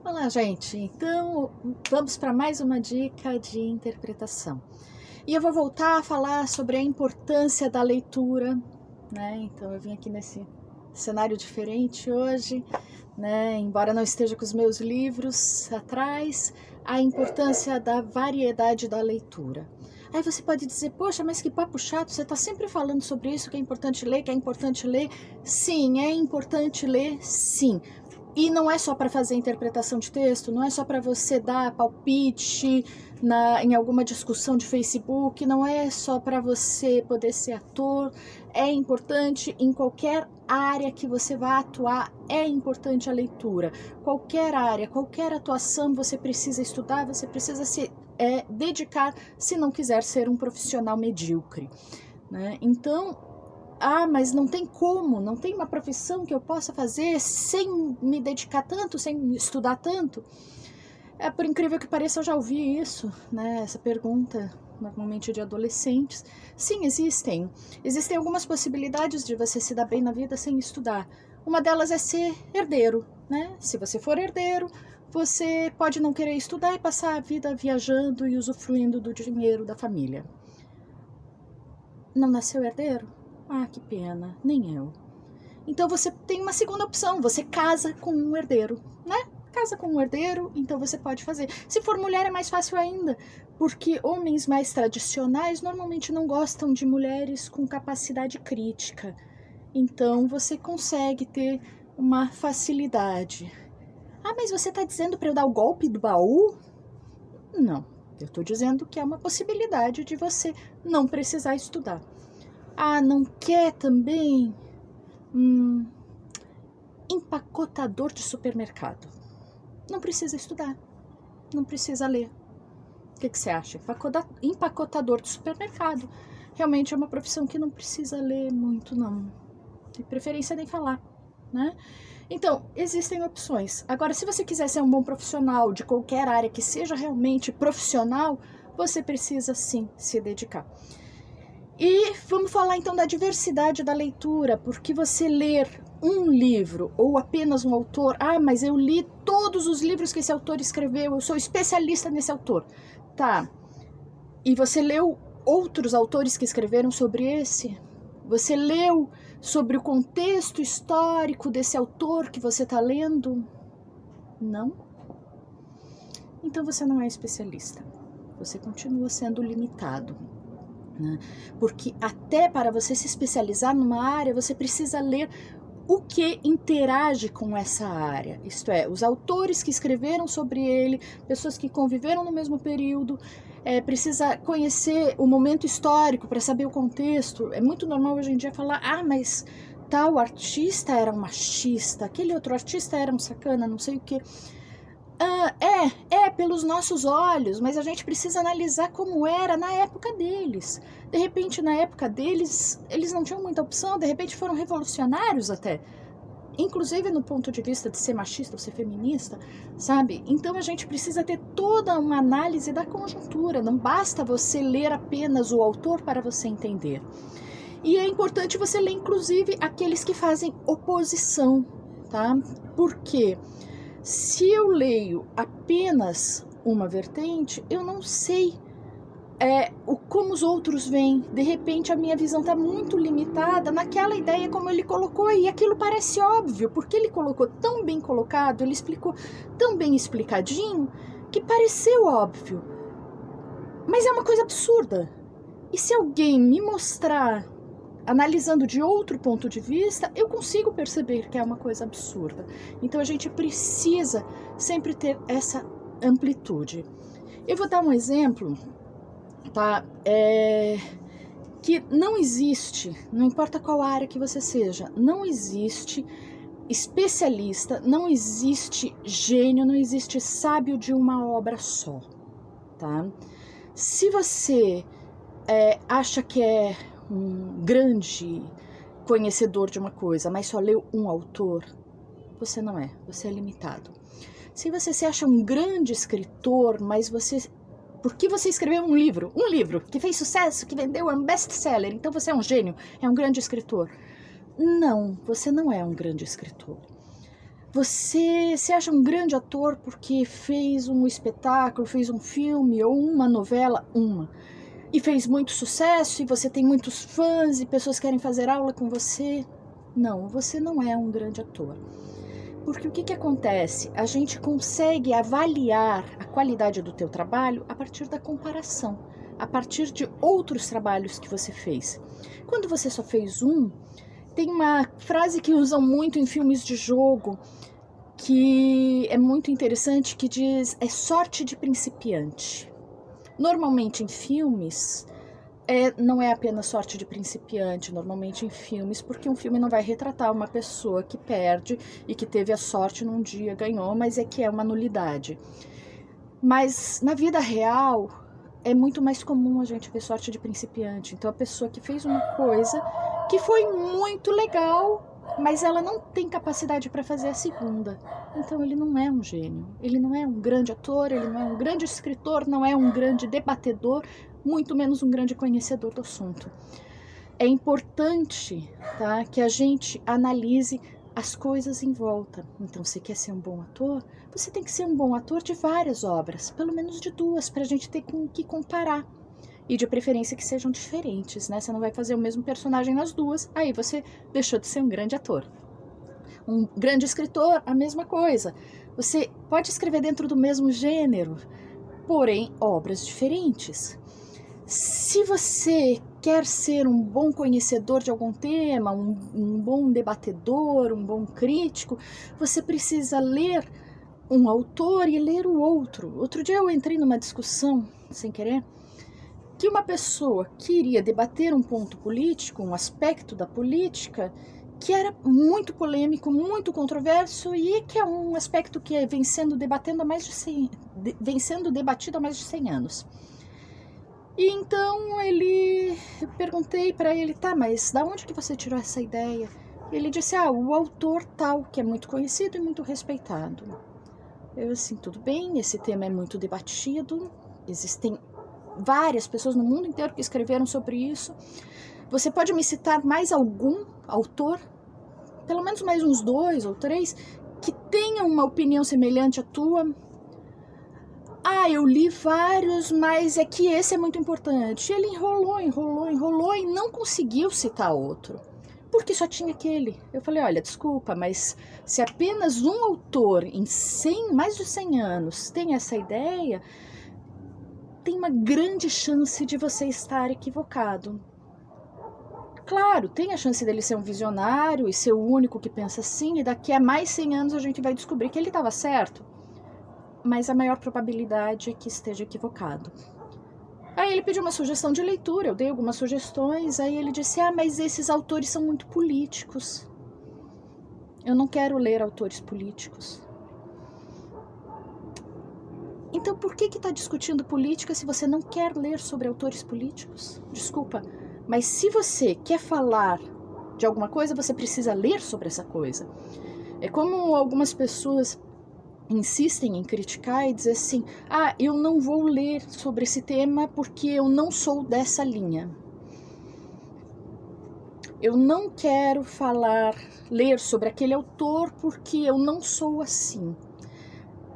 Olá, gente. Então, vamos para mais uma dica de interpretação. E eu vou voltar a falar sobre a importância da leitura, né? Então, eu vim aqui nesse cenário diferente hoje, né? Embora não esteja com os meus livros atrás, a importância da variedade da leitura. Aí você pode dizer, poxa, mas que papo chato, você está sempre falando sobre isso, que é importante ler, que é importante ler. Sim, é importante ler, sim. E não é só para fazer interpretação de texto, não é só para você dar palpite em alguma discussão de Facebook, não é só para você poder ser ator. É importante em qualquer área que você vá atuar, é importante a leitura. Qualquer área, qualquer atuação você precisa estudar, você precisa se dedicar se não quiser ser um profissional medíocre, né? Então, mas não tem como, não tem uma profissão que eu possa fazer sem me dedicar tanto, sem estudar tanto? Por incrível que pareça, eu já ouvi isso, né? Essa pergunta, normalmente de adolescentes. Sim, existem. Existem algumas possibilidades de você se dar bem na vida sem estudar. Uma delas é ser herdeiro, né? Se você for herdeiro, você pode não querer estudar e passar a vida viajando e usufruindo do dinheiro da família. Não nasceu herdeiro? Ah, que pena, nem eu. Então você tem uma segunda opção, você casa com um herdeiro, né? Casa com um herdeiro, então você pode fazer. Se for mulher é mais fácil ainda, porque homens mais tradicionais normalmente não gostam de mulheres com capacidade crítica. Então você consegue ter uma facilidade. Mas você está dizendo para eu dar o golpe do baú? Não, eu estou dizendo que é uma possibilidade de você não precisar estudar. Não quer também? Empacotador de supermercado. Não precisa estudar, não precisa ler. O que você acha? Empacotador de supermercado. Realmente é uma profissão que não precisa ler muito, não. De preferência nem falar, né? Então, existem opções. Agora, se você quiser ser um bom profissional de qualquer área que seja realmente profissional, você precisa sim se dedicar. E vamos falar então da diversidade da leitura, porque você ler um livro ou apenas um autor, mas eu li todos os livros que esse autor escreveu, eu sou especialista nesse autor, tá? E você leu outros autores que escreveram sobre esse? Você leu sobre o contexto histórico desse autor que você está lendo? Não? Então você não é especialista, você continua sendo limitado. Porque até para você se especializar numa área, você precisa ler o que interage com essa área, isto é, os autores que escreveram sobre ele, pessoas que conviveram no mesmo período, precisa conhecer o momento histórico para saber o contexto. É muito normal hoje em dia falar, mas tal artista era um machista, aquele outro artista era um sacana, não sei o que. Pelos nossos olhos, mas a gente precisa analisar como era na época deles. De repente, na época deles, eles não tinham muita opção, de repente foram revolucionários até. Inclusive no ponto de vista de ser machista ou ser feminista, sabe? Então a gente precisa ter toda uma análise da conjuntura, não basta você ler apenas o autor para você entender. E é importante você ler, inclusive, aqueles que fazem oposição, tá? Por quê? Se eu leio apenas uma vertente, eu não sei como os outros veem. De repente a minha visão está muito limitada naquela ideia como ele colocou, e aquilo parece óbvio, porque ele colocou tão bem colocado, ele explicou tão bem explicadinho, que pareceu óbvio. Mas é uma coisa absurda. E se alguém me mostrar analisando de outro ponto de vista, eu consigo perceber que é uma coisa absurda. Então a gente precisa sempre ter essa amplitude. Eu vou dar um exemplo, tá? Que não existe, não importa qual área que você seja, não existe especialista, não existe gênio, não existe sábio de uma obra só, tá? Se você acha que é um grande conhecedor de uma coisa, mas só leu um autor, você não é, você é limitado. Se você se acha um grande escritor, mas porque você escreveu um livro que fez sucesso, que vendeu, é um best-seller, então você é um gênio, é um grande escritor. Não, você não é um grande escritor. Você se acha um grande ator porque fez um espetáculo, fez um filme ou uma novela, e fez muito sucesso e você tem muitos fãs e pessoas querem fazer aula com você. Não, você não é um grande ator. Porque o que acontece? A gente consegue avaliar a qualidade do teu trabalho a partir da comparação, a partir de outros trabalhos que você fez. Quando você só fez tem uma frase que usam muito em filmes de jogo, que é muito interessante, que diz: é sorte de principiante. Normalmente em filmes, não é apenas sorte de principiante, normalmente em filmes, porque um filme não vai retratar uma pessoa que perde e que teve a sorte num dia, ganhou, mas que é uma nulidade. Mas na vida real, é muito mais comum a gente ver sorte de principiante. Então a pessoa que fez uma coisa que foi muito legal, mas ela não tem capacidade para fazer a segunda. Então ele não é um gênio, ele não é um grande ator, ele não é um grande escritor, não é um grande debatedor, muito menos um grande conhecedor do assunto. É importante, tá, que a gente analise as coisas em volta. Então, se quer ser um bom ator, você tem que ser um bom ator de várias obras, pelo menos de 2, para a gente ter com o que comparar. E de preferência que sejam diferentes, né? Você não vai fazer o mesmo personagem nas 2, aí você deixou de ser um grande ator. Um grande escritor, a mesma coisa. Você pode escrever dentro do mesmo gênero, porém, obras diferentes. Se você quer ser um bom conhecedor de algum tema, um bom debatedor, um bom crítico, você precisa ler um autor e ler o outro. Outro dia eu entrei numa discussão, sem querer, que uma pessoa queria debater um ponto político, um aspecto da política, que era muito polêmico, muito controverso e que é um aspecto que vem sendo debatido há mais de 100 anos. E então eu perguntei para ele, tá, mas da onde que você tirou essa ideia? Ele disse, o autor tal, que é muito conhecido e muito respeitado. Eu assim, tudo bem, esse tema é muito debatido, existem várias pessoas no mundo inteiro que escreveram sobre isso. Você pode me citar mais algum autor, pelo menos mais uns 2 ou 3, que tenham uma opinião semelhante à tua? Eu li vários, mas é que esse é muito importante. Ele enrolou e não conseguiu citar outro, porque só tinha aquele. Eu falei, olha, desculpa, mas se apenas um autor em mais de 100 anos tem essa ideia, tem uma grande chance de você estar equivocado. Claro, tem a chance dele ser um visionário e ser o único que pensa assim, e daqui a mais 100 anos a gente vai descobrir que ele estava certo. Mas a maior probabilidade é que esteja equivocado. Aí ele pediu uma sugestão de leitura, eu dei algumas sugestões, aí ele disse, mas esses autores são muito políticos. Eu não quero ler autores políticos. Então por que está discutindo política se você não quer ler sobre autores políticos? Desculpa, mas se você quer falar de alguma coisa, você precisa ler sobre essa coisa. É como algumas pessoas insistem em criticar e dizer assim, eu não vou ler sobre esse tema porque eu não sou dessa linha. Eu não quero ler sobre aquele autor porque eu não sou assim.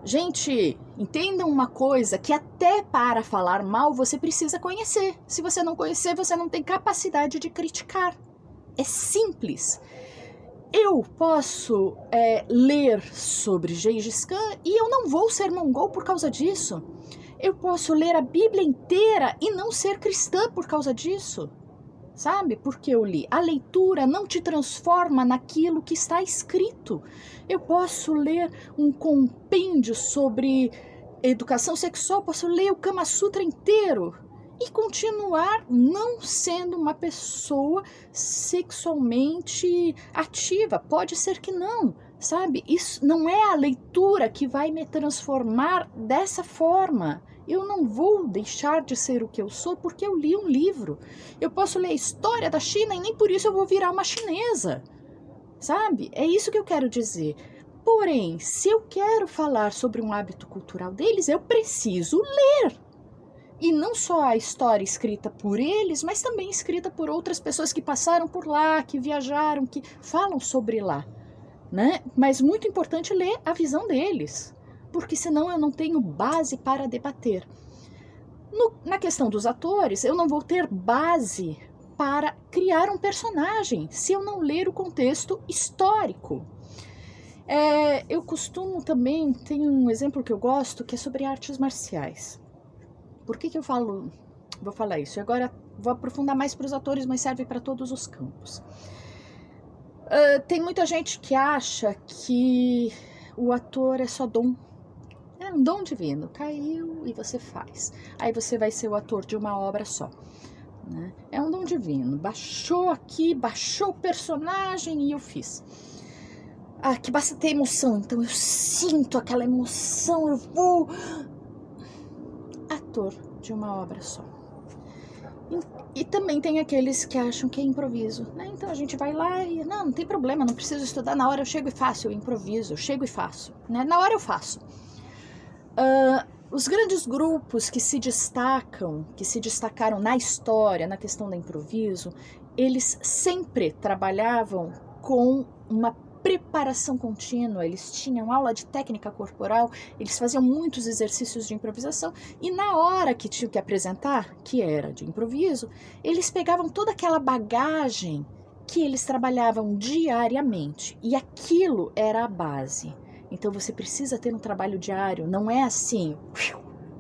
Gente, entendam uma coisa, que até para falar mal você precisa conhecer. Se você não conhecer, você não tem capacidade de criticar. É simples. Eu posso ler sobre Gengis Khan e eu não vou ser mongol por causa disso. Eu posso ler a Bíblia inteira e não ser cristã por causa disso. Sabe? Porque eu li. A leitura não te transforma naquilo que está escrito. Eu posso ler um compêndio sobre educação sexual, posso ler o Kama Sutra inteiro e continuar não sendo uma pessoa sexualmente ativa. Pode ser que não, sabe? Isso não é a leitura que vai me transformar dessa forma. Eu não vou deixar de ser o que eu sou porque eu li um livro. Eu posso ler a história da China e nem por isso eu vou virar uma chinesa, sabe? É isso que eu quero dizer. Porém, se eu quero falar sobre um hábito cultural deles, eu preciso ler. E não só a história escrita por eles, mas também escrita por outras pessoas que passaram por lá, que viajaram, que falam sobre lá. né? Mas muito importante ler a visão deles, porque senão eu não tenho base para debater. Na questão dos atores, eu não vou ter base para criar um personagem se eu não ler o contexto histórico. Eu costumo também, tem um exemplo que eu gosto, que é sobre artes marciais. Por que eu vou falar isso? Agora vou aprofundar mais para os atores, mas serve para todos os campos. Tem muita gente que acha que o ator é só dom. É um dom divino, caiu e você faz. Aí você vai ser o ator de uma obra só. Né? É um dom divino, baixou aqui, baixou o personagem e eu fiz. Que basta ter emoção, então eu sinto aquela emoção, eu vou... Ator de uma obra só. E também tem aqueles que acham que é improviso, né? Então a gente vai lá e, não tem problema, não preciso estudar, na hora eu chego e faço, eu improviso, eu chego e faço, né? Na hora eu faço. Os grandes grupos que se destacaram na história, na questão do improviso, eles sempre trabalhavam com uma preparação contínua, eles tinham aula de técnica corporal, eles faziam muitos exercícios de improvisação e na hora que tinham que apresentar, que era de improviso, eles pegavam toda aquela bagagem que eles trabalhavam diariamente e aquilo era a base. Então você precisa ter um trabalho diário, não é assim,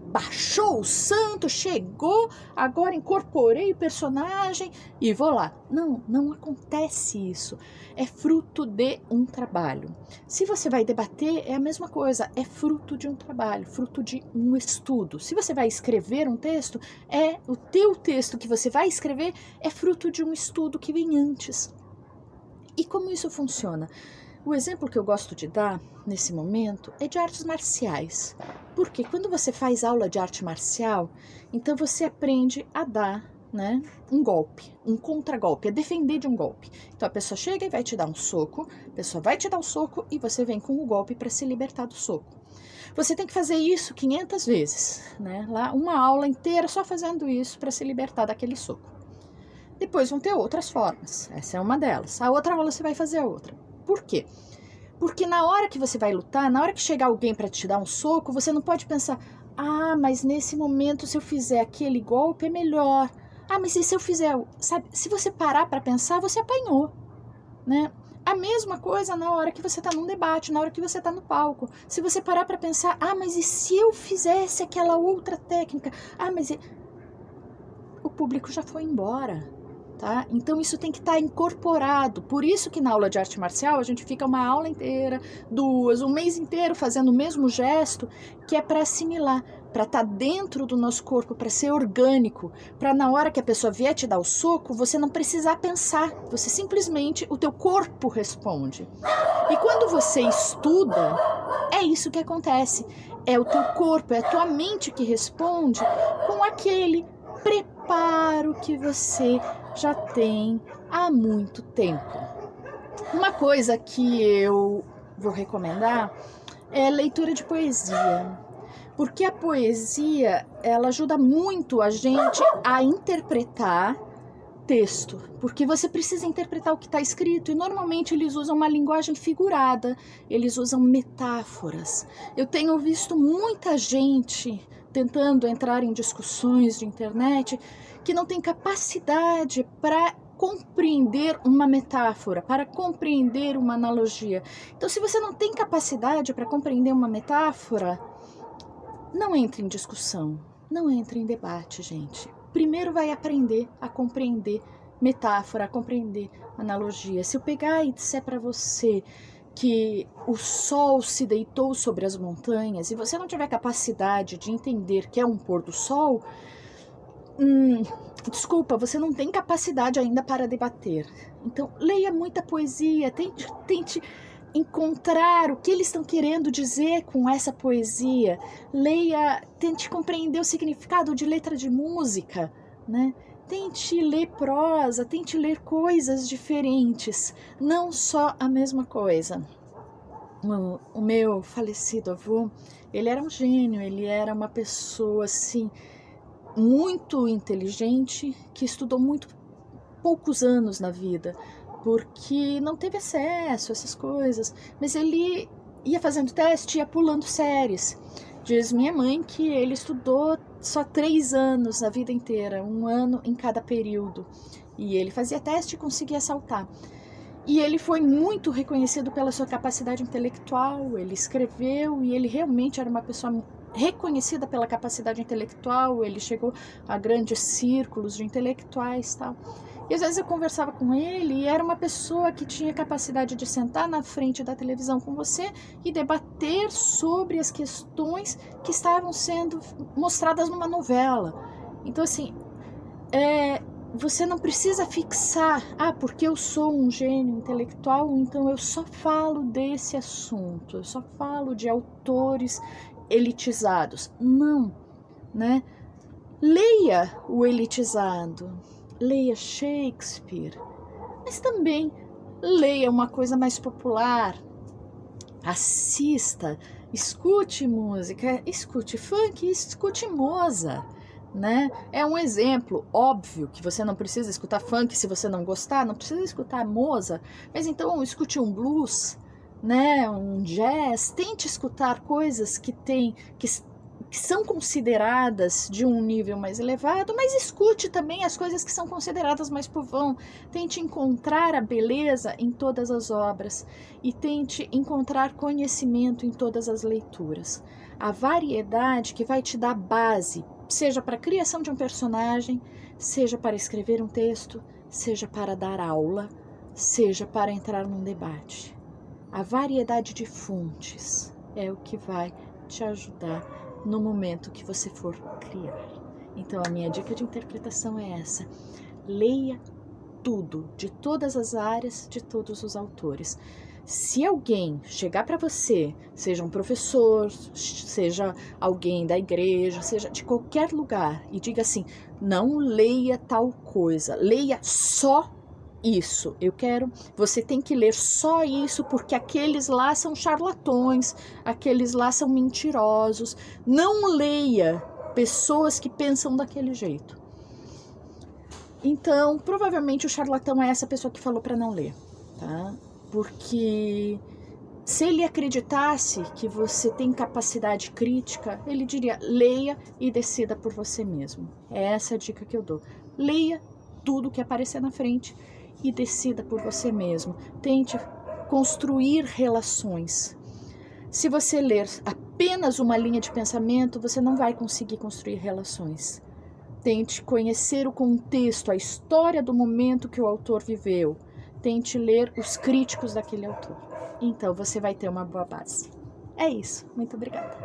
baixou o santo, chegou, agora incorporei o personagem e vou lá. Não acontece isso. É fruto de um trabalho. Se você vai debater, é a mesma coisa, é fruto de um trabalho, fruto de um estudo. Se você vai escrever um texto, o teu texto que você vai escrever é fruto de um estudo que vem antes. E como isso funciona? O exemplo que eu gosto de dar nesse momento é de artes marciais. Porque quando você faz aula de arte marcial, então você aprende a dar, né, um golpe, um contragolpe, a defender de um golpe. Então a pessoa chega e vai te dar um soco, a pessoa vai te dar um soco e você vem com o golpe para se libertar do soco. Você tem que fazer isso 500 vezes, né? Lá uma aula inteira só fazendo isso para se libertar daquele soco. Depois vão ter outras formas, essa é uma delas. A outra aula você vai fazer a outra. Por quê? Porque na hora que você vai lutar, na hora que chegar alguém para te dar um soco, você não pode pensar, mas nesse momento se eu fizer aquele golpe é melhor. Mas e se eu fizer, sabe? Se você parar para pensar, você apanhou, né? A mesma coisa na hora que você está num debate, na hora que você está no palco. Se você parar para pensar, mas e se eu fizesse aquela outra técnica? O público já foi embora. Tá? Então isso tem que estar incorporado, por isso que na aula de arte marcial a gente fica uma aula inteira, 2, um mês inteiro fazendo o mesmo gesto, que é para assimilar, para estar dentro do nosso corpo, para ser orgânico, para na hora que a pessoa vier te dar o soco, você não precisar pensar, você simplesmente, o teu corpo responde. E quando você estuda, é isso que acontece, é o teu corpo, é a tua mente que responde com aquele preparo que você já tem há muito tempo. Uma coisa que eu vou recomendar é a leitura de poesia, porque a poesia ela ajuda muito a gente a interpretar texto, porque você precisa interpretar o que está escrito e normalmente eles usam uma linguagem figurada, eles usam metáforas. Eu tenho visto muita gente tentando entrar em discussões de internet que não tem capacidade para compreender uma metáfora, para compreender uma analogia. Então, se você não tem capacidade para compreender uma metáfora, não entre em discussão, não entre em debate, gente. Primeiro vai aprender a compreender metáfora, a compreender analogia. Se eu pegar e disser para você que o sol se deitou sobre as montanhas e você não tiver capacidade de entender que é um pôr do sol, desculpa, você não tem capacidade ainda para debater. Então, leia muita poesia, tente encontrar o que eles estão querendo dizer com essa poesia. Leia, tente compreender o significado de letra de música, né? Tente ler prosa, tente ler coisas diferentes, não só a mesma coisa. O meu falecido avô, ele era um gênio, ele era uma pessoa assim, muito inteligente, que estudou muito poucos anos na vida, porque não teve acesso a essas coisas, mas ele ia fazendo teste, ia pulando séries. Diz minha mãe que ele estudou só 3 anos na vida inteira, 1 ano em cada período, e ele fazia teste e conseguia saltar. E ele foi muito reconhecido pela sua capacidade intelectual, ele escreveu e ele realmente era uma pessoa reconhecida pela capacidade intelectual, ele chegou a grandes círculos de intelectuais e tal. E às vezes eu conversava com ele e era uma pessoa que tinha capacidade de sentar na frente da televisão com você e debater sobre as questões que estavam sendo mostradas numa novela. Então, assim, você não precisa fixar, porque eu sou um gênio intelectual, então eu só falo desse assunto, eu só falo de autores elitizados. Não, né? Leia o elitizado, leia Shakespeare, mas também leia uma coisa mais popular, assista, escute música, escute funk, escute Mozart, né? É um exemplo óbvio que você não precisa escutar funk se você não gostar, não precisa escutar Mozart, mas então escute um blues, né? Um jazz, tente escutar coisas que são consideradas de um nível mais elevado, mas escute também as coisas que são consideradas mais povão. Tente encontrar a beleza em todas as obras e tente encontrar conhecimento em todas as leituras. A variedade que vai te dar base, seja para a criação de um personagem, seja para escrever um texto, seja para dar aula, seja para entrar num debate. A variedade de fontes é o que vai te ajudar no momento que você for criar. Então, a minha dica de interpretação é essa: leia tudo, de todas as áreas, de todos os autores. Se alguém chegar para você, seja um professor, seja alguém da igreja, seja de qualquer lugar, e diga assim: não leia tal coisa, leia só isso, você tem que ler só isso porque aqueles lá são charlatões, aqueles lá são mentirosos. Não leia pessoas que pensam daquele jeito. Então, provavelmente o charlatão é essa pessoa que falou para não ler, tá? Porque se ele acreditasse que você tem capacidade crítica, ele diria: leia e decida por você mesmo. É essa a dica que eu dou. Leia tudo que aparecer na frente e decida por você mesmo. Tente construir relações. Se você ler apenas uma linha de pensamento, você não vai conseguir construir relações. Tente conhecer o contexto, a história do momento que o autor viveu. Tente ler os críticos daquele autor. Então você vai ter uma boa base. É isso. Muito obrigada.